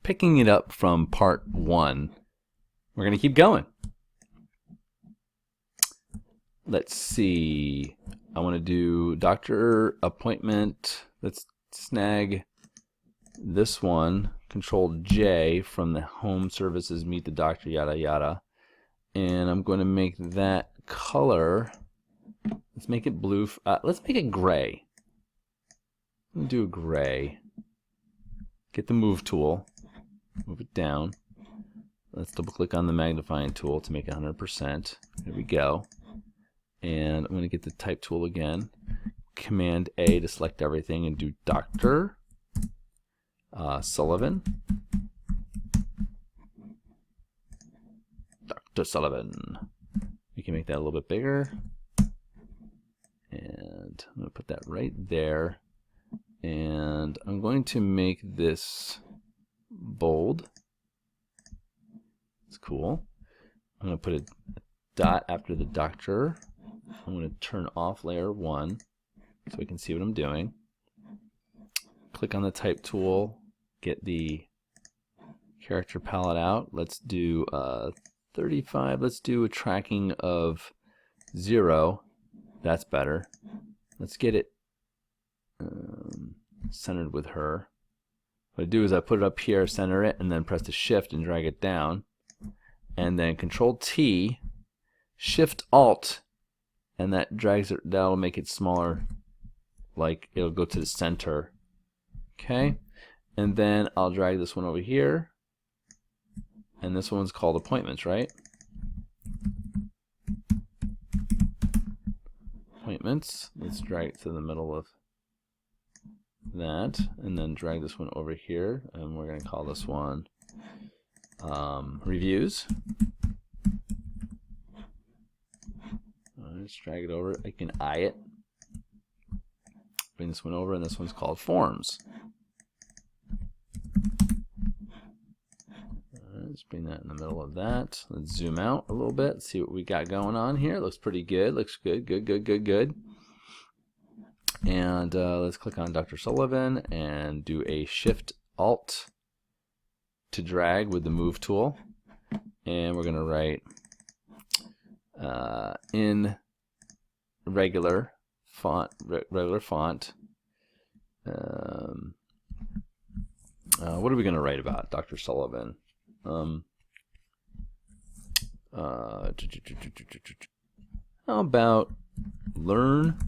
picking it up from part 1, we're going to keep going. Let's see. I want to do doctor appointment. Let's snag this one, Control J from the home services, meet the doctor, yada yada. And I'm going to make that color. Let's make it blue. Let's make it gray. I'm going to do a gray. Get the move tool. Move it down. Let's double click on the magnifying tool to make it 100%. There we go. And I'm going to get the type tool again. Command A to select everything and do Dr. Sullivan. Dr. Sullivan. We can make that a little bit bigger. And I'm going to put that right there. And I'm going to make this bold. It's cool. I'm going to put a dot after the doctor. I'm going to turn off layer 1 so we can see what I'm doing. Click on the type tool, get the character palette out. Let's do 35. Let's do a tracking of 0. That's better. Let's get it centered with her. What I do is I put it up here, center it, and then press the shift and drag it down. And then Control T, Shift Alt, and that drags it, that'll make it smaller, like it'll go to the center. Okay, and then I'll drag this one over here, and this one's called appointments, right? Appointments. Let's drag it to the middle of that, and then drag this one over here, and we're going to call this one reviews. Let's drag it over. I can eye it. Bring this one over, and this one's called forms. Let's bring that in the middle of that. Let's zoom out a little bit, see what we got going on here. Looks pretty good. Looks good, good, good, good, good. And let's click on Dr. Sullivan and do a Shift Alt to drag with the move tool. And we're going to write in regular font. What are we going to write about Dr. Sullivan? How about learn?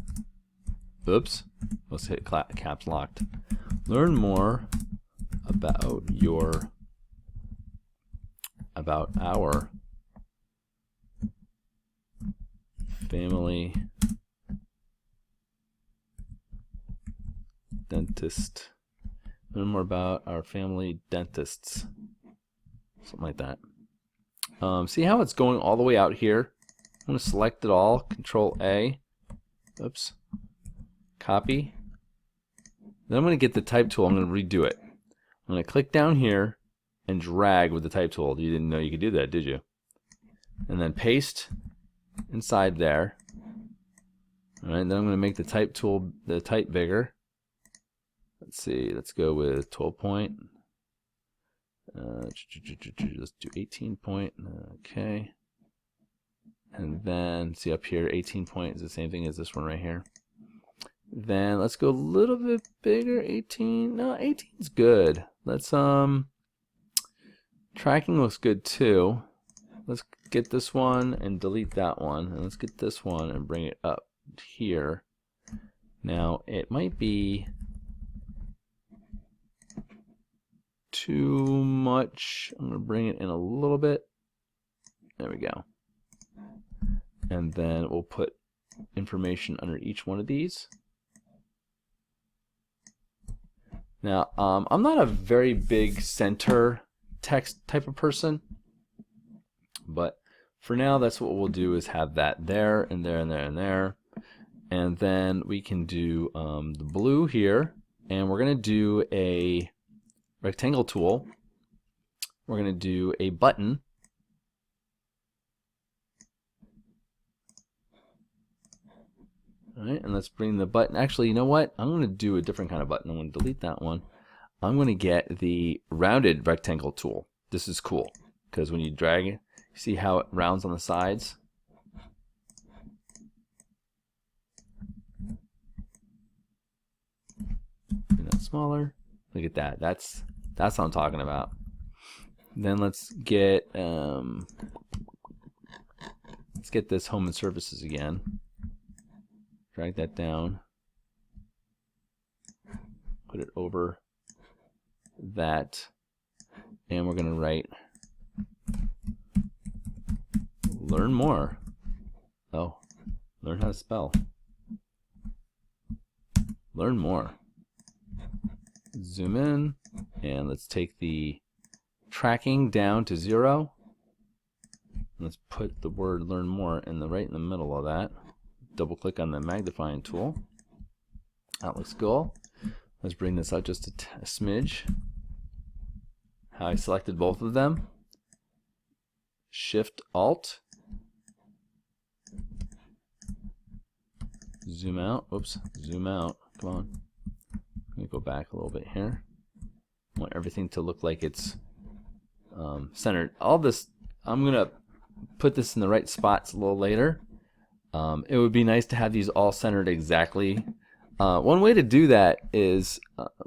Oops. Let's hit caps locked. Learn more about our family dentist. Learn more about our family dentists. Something like that. See how it's going all the way out here? I'm going to select it all. Control A. Oops. Copy. Then I'm going to get the type tool. I'm going to redo it. I'm going to click down here and drag with the type tool. You didn't know you could do that, did you? And then paste inside there. All right. Then I'm going to make the type tool, the type bigger. Let's see. Let's go with 12 point. Let's do 18 point. Okay. And then see up here, 18 point is the same thing as this one right here. Then let's go a little bit bigger. 18. No, 18 is good. Let's tracking looks good too. Let's get this one and delete that one, and let's get this one and bring it up here. Now it might be too much. I'm going to bring it in a little bit. There we go. And then we'll put information under each one of these. Now, I'm not a very big center text type of person, but for now, that's what we'll do, is have that there and there and there and there. And then we can do the blue here, and we're going to do a rectangle tool. We're going to do a button. All right, and let's bring the button. Actually, you know what? I'm going to do a different kind of button. I'm going to delete that one. I'm going to get the rounded rectangle tool. This is cool because when you drag it, you see how it rounds on the sides? Make that smaller. Look at that. That's what I'm talking about. Then let's get this home and services again. Drag that down. Put it over that, and we're going to write learn more. Oh, learn how to spell. Learn more. Zoom in, and let's take the tracking down to 0. Let's put the word learn more right in the middle of that. Double click on the magnifying tool. That looks cool. Let's bring this out just a smidge. How I selected both of them. Shift Alt. Zoom out. Oops, zoom out. Come on. Let me go back a little bit here. I want everything to look like it's centered. All this, I'm going to put this in the right spots a little later. It would be nice to have these all centered exactly. One way to do that is,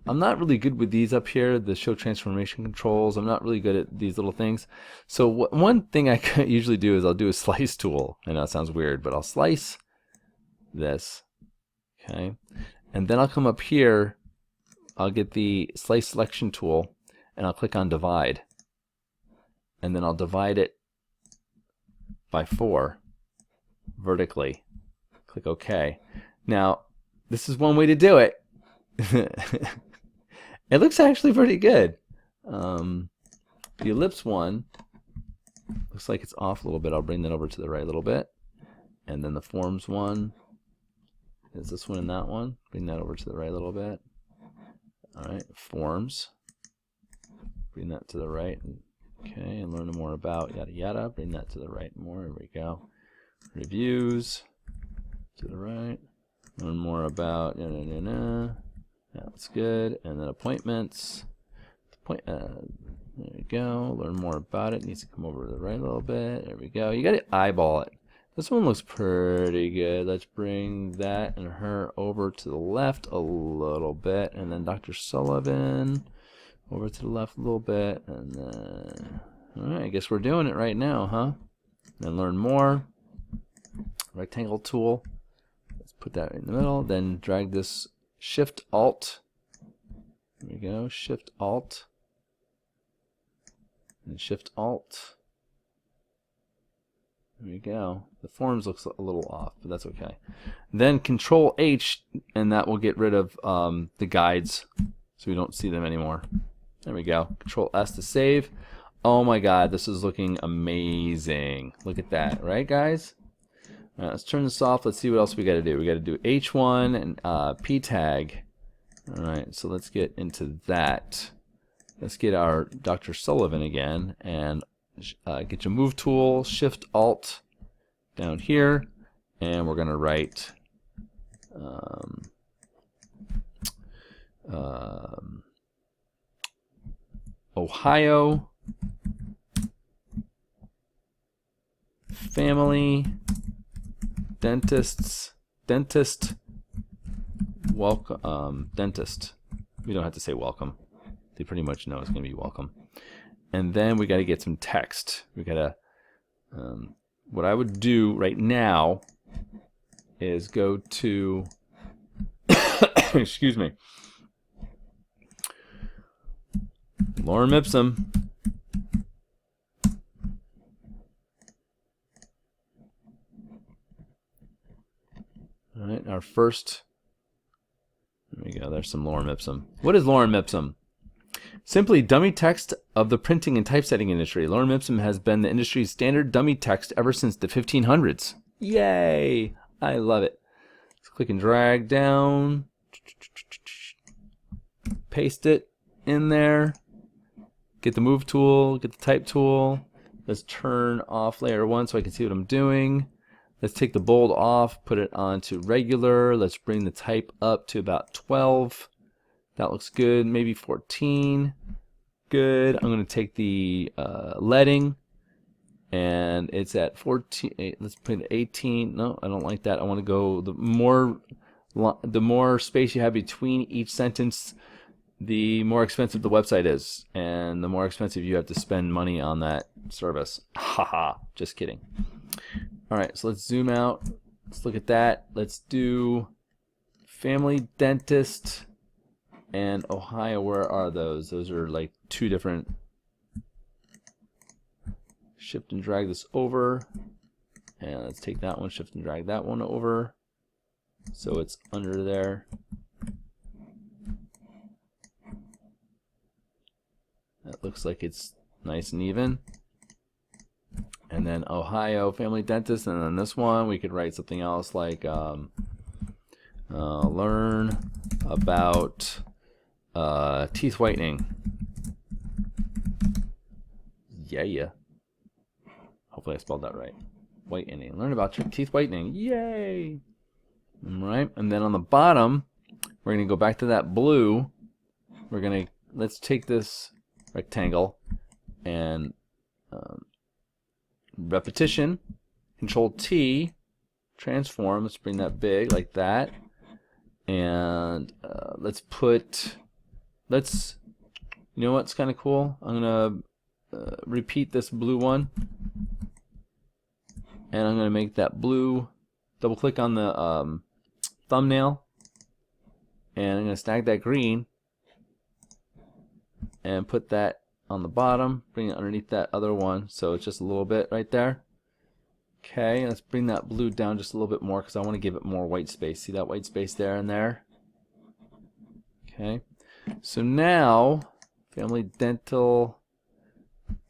I'm not really good with these up here, the show transformation controls. I'm not really good at these little things. So one thing I usually do is I'll do a slice tool. I know it sounds weird, but I'll slice this. Okay. And then I'll come up here, I'll get the slice selection tool, and I'll click on divide. And then I'll divide it by 4 vertically. Click OK. Now, this is one way to do it. It looks actually pretty good. The ellipse one looks like it's off a little bit. I'll bring that over to the right a little bit. And then the forms one is this one and that one. Bring that over to the right a little bit. All right, forms. Bring that to the right. Okay, and learn more about yada yada. Bring that to the right more. There we go. Reviews to the right. Learn more about that's good. And then appointments. There we go. Learn more about it. Needs to come over to the right a little bit. There we go. You got to eyeball it. This one looks pretty good. Let's bring that and her over to the left a little bit, and then Dr. Sullivan over to the left a little bit, and then all right. I guess we're doing it right now, huh? Then learn more. Rectangle tool. Put that in the middle, then drag this Shift Alt. There we go, Shift Alt, and Shift Alt. There we go. The forms looks a little off, but that's okay. Then Control H, and that will get rid of the guides, so we don't see them anymore. There we go. Control S to save. Oh my God, this is looking amazing. Look at that, right, guys? All right, let's turn this off. Let's see what else we got to do. We got to do H1 and P tag. All right, so let's get into that. Let's get our Dr. Sullivan again and get your move tool, Shift Alt down here, and we're going to write Ohio family dentist welcome dentist. We don't have to say welcome. They pretty much know it's going to be welcome. And then we got to get some text. We got to what I would do right now is go to excuse me, Lorem Ipsum. All right, our first, there we go, there's some Lorem Ipsum. What is Lorem Ipsum? Simply dummy text of the printing and typesetting industry. Lorem Ipsum has been the industry's standard dummy text ever since the 1500s. Yay! I love it. Let's click and drag down. Paste it in there. Get the move tool, get the type tool. Let's turn off layer 1 so I can see what I'm doing. Let's take the bold off, put it onto regular. Let's bring the type up to about 12. That looks good. Maybe 14. Good. I'm going to take the leading, and it's at 14. Let's put it 18. No, I don't like that. I want to go the more space you have between each sentence, the more expensive the website is, and the more expensive you have to spend money on that service. Haha, just kidding. All right, so let's zoom out. Let's look at that. Let's do family dentist and Ohio. Where are those? Those are like two different. Shift and drag this over, and let's take that one, shift and drag that one over, so it's under there. That looks like it's nice and even. And then Ohio family dentist, and then this one we could write something else like learn about teeth whitening. Yeah. Hopefully I spelled that right. Whitening. Learn about your teeth whitening. Yay! All right, and then on the bottom, we're going to go back to that blue. Let's take this rectangle and repetition, Control T, transform. Let's bring that big like that, and you know what's kind of cool? I'm gonna repeat this blue one, and I'm gonna make that blue. Double click on the thumbnail, and I'm gonna snag that green and put that on the bottom, bring it underneath that other one, so it's just a little bit right there. Okay, let's bring that blue down just a little bit more because I want to give it more white space. See that white space there and there? Okay, so now family dental,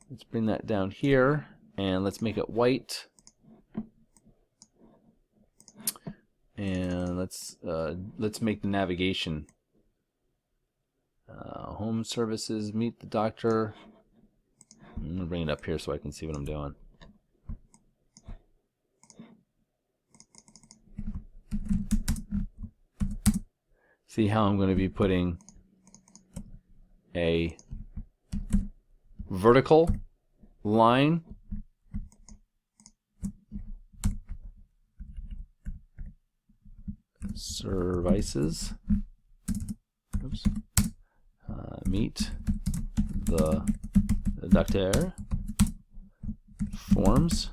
let's bring that down here and let's make it white. And let's make the navigation. Home services, meet the doctor. I'm gonna bring it up here so I can see what I'm doing. See how I'm going to be putting a vertical line services. Oops. Meet the doctor. Forms.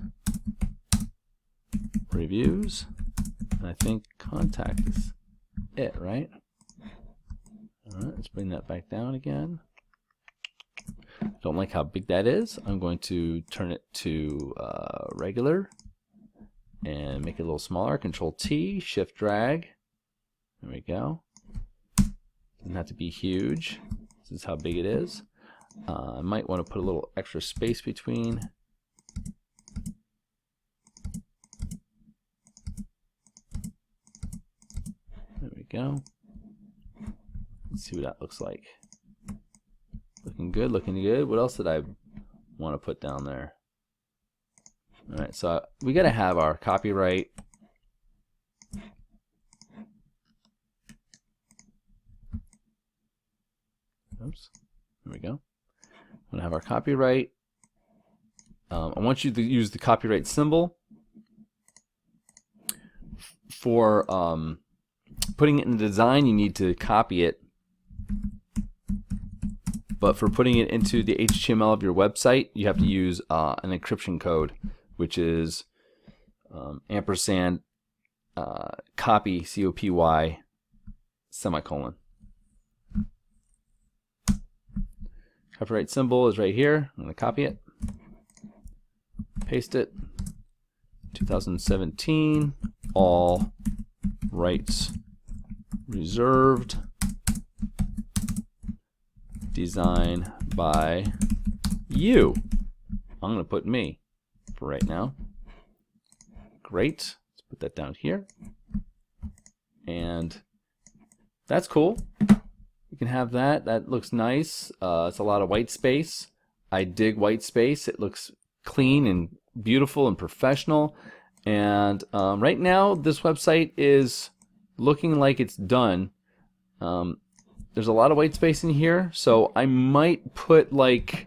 Reviews. And I think contact is it, right? Alright, let's bring that back down again. Don't like how big that is. I'm going to turn it to regular and make it a little smaller. Control T, Shift drag. There we go. Doesn't have to be huge. This is how big it is. I might want to put a little extra space between. There we go. Let's see what that looks like. Looking good, looking good. What else did I want to put down there? Alright, so we got to have our copyright. Oops. There we go. I'm going to have our copyright. I want you to use the copyright symbol for putting it in the design. You need to copy it. But for putting it into the HTML of your website, you have to use an encryption code, which is ampersand copy, COPY, semicolon. Copyright symbol is right here. I'm going to copy it, paste it. 2017, all rights reserved. Design by you. I'm going to put me for right now. Great. Let's put that down here. And that's cool. You can have that. That looks nice. It's a lot of white space. I dig white space. It looks clean and beautiful and professional. And right now, this website is looking like it's done. there's a lot of white space in here, so I might put like,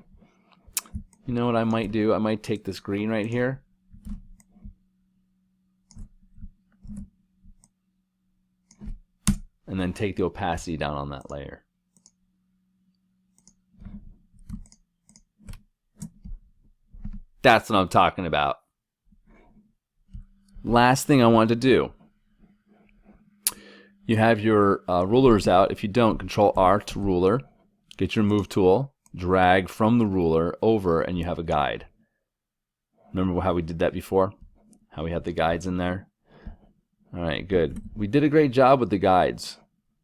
you know what I might do? I might take this green right here. And then take the opacity down on that layer. That's what I'm talking about. Last thing I wanted to do. You have your rulers out. If you don't, Control R to ruler. Get your move tool. Drag from the ruler over, and you have a guide. Remember how we did that before? How we had the guides in there? Alright, good. We did a great job with the guides.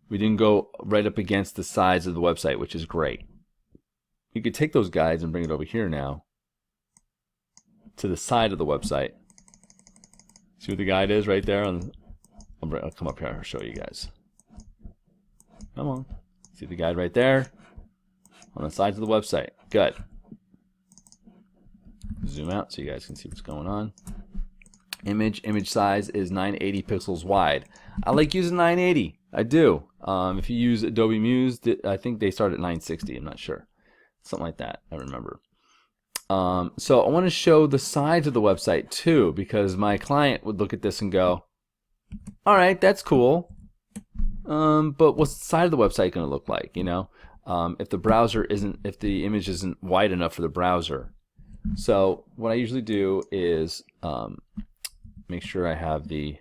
We didn't go right up against the sides of the website, which is great. You could take those guides and bring it over here now to the side of the website. See what the guide is right there? I'll come up here and show you guys. Come on. See the guide right there on the sides of the website. Good. Zoom out so you guys can see what's going on. Image size is 980 pixels wide. I like using 980. I do. If you use Adobe Muse, I think they start at 960. I'm not sure. Something like that, I remember. So I want to show the sides of the website too, because my client would look at this and go, all right, that's cool. But what's the side of the website going to look like? You know, if the image isn't wide enough for the browser. So what I usually do is make sure I have the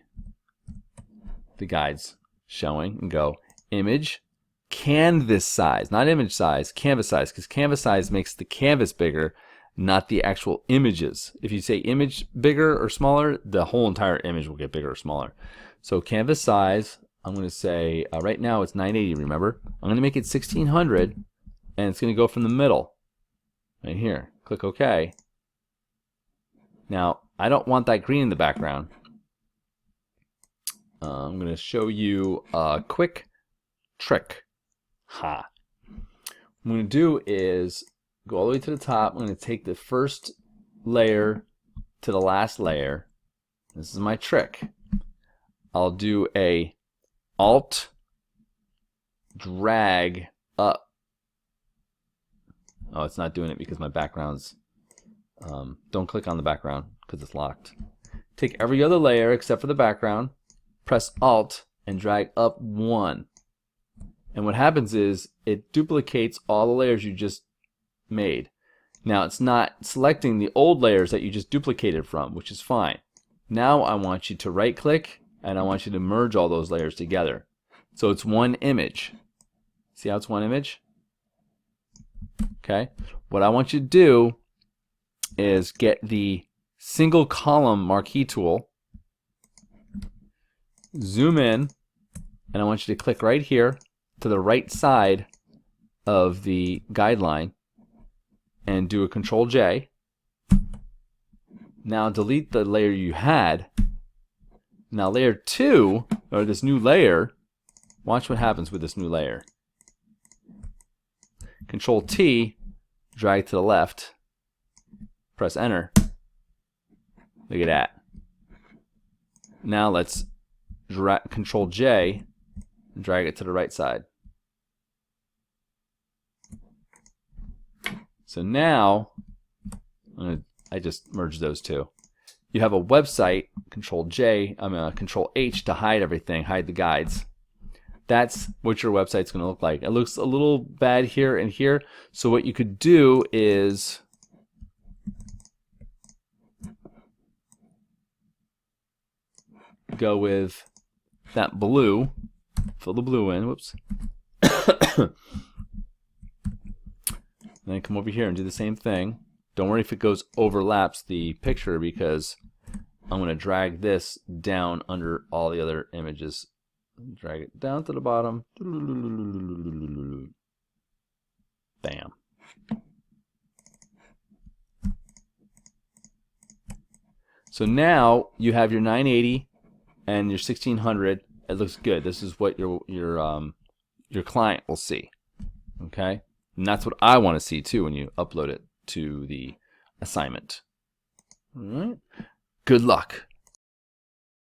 guides showing and go image canvas size, not image size, canvas size, because canvas size makes the canvas bigger, not the actual images. If you say image bigger or smaller, the whole entire image will get bigger or smaller. So canvas size, I'm going to say right now it's 980, remember? I'm going to make it 1600, and it's going to go from the middle right here. Click OK. Now I don't want that green in the background. I'm going to show you a quick trick. What I'm going to do is go all the way to the top. I'm going to take the first layer to the last layer. This is my trick. I'll do a Alt drag up. Oh, it's not doing it because my background's don't click on the background because it's locked. Take every other layer except for the background, press Alt and drag up one. And what happens is it duplicates all the layers you just made. Now it's not selecting the old layers that you just duplicated from, which is fine. Now I want you to right click and I want you to merge all those layers together. So it's one image. See how it's one image? Okay. What I want you to do is get the single column marquee tool, zoom in, and I want you to click right here to the right side of the guideline and do a Control J. Now delete the layer you had. Now layer 2, or this new layer, watch what happens with this new layer. Control T, drag to the left, press enter. Look at that. Now let's Control J and drag it to the right side. So now I just merged those two. You have a website, Control H to hide everything, hide the guides. That's what your website's going to look like. It looks a little bad here and here. So what you could do is go with that blue, fill the blue in, whoops. Then come over here and do the same thing. Don't worry if it overlaps the picture because I'm going to drag this down under all the other images. Drag it down to the bottom. Bam. So now you have your 980 and your 1600. It looks good. This is what your client will see. Okay? And that's what I want to see too when you upload it to the assignment. All right. Good luck.